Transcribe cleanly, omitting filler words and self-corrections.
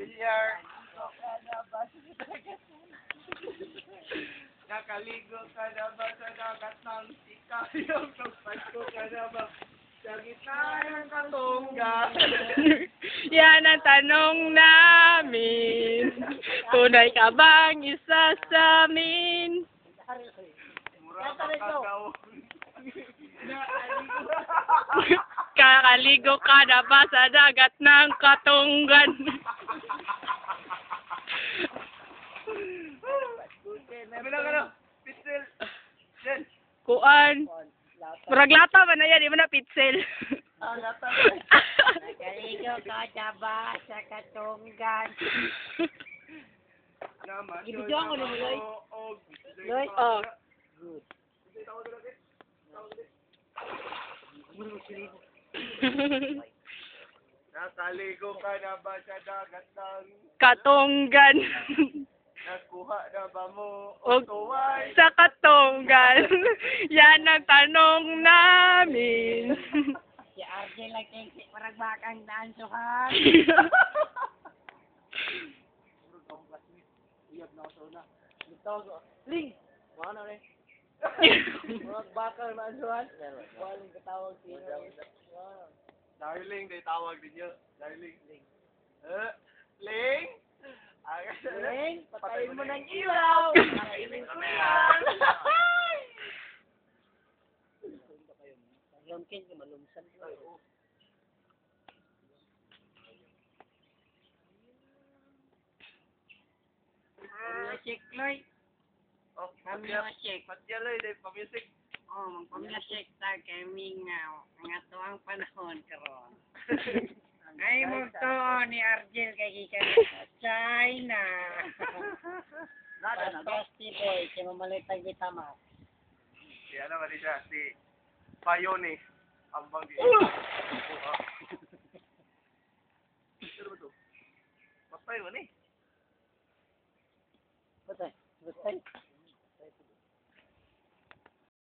Bilyar. Nakaligo ka na ba sa dagat ng sikayong nagpasko ka na ba sa gitna ng katunggan? Yan ang tanong namin. Tunay ka bang isa sa amin? Mura ka kagaw. Kakaligo ka na ba sa dagat ng katunggan? Bilang ano? Pistol. Yan. Kuan. Murag lata ba na yan? Di mo na pitsel. Ah, lata. Kaligo ka na ba sa katunggan? Ibigyan ko na mo, Loy. Loy? Oh. Nakaligo ka na ba sa dagat ng Katunggan. nakuha na ba mo O o tuway? sa katunggan. Yan ang tanong namin. Si RJ lang kay paragbakang dansuhan. Ling! Ano rin? Mga bakal maansuhan? Walang katawag sino. Darling, day tawag din nyo. Darling. Ling? Ling, Patayin mo ng ilaw! Nakainin ko na yan! Lumkin ka malumsan. Music, Loy. Oh, Music. Patyaloy, day pa-music. Oh, magpa-music ta kay Mingaw. Nga tuwang panahon karon. Ay mo to ni Argel kay gikan sa China. Nada na to. Basti boy, kay mamalitag bitama. Si ano ba siya? Si Payone. Ambang di. Pero ba to? Patay mo ni. Batay, batay.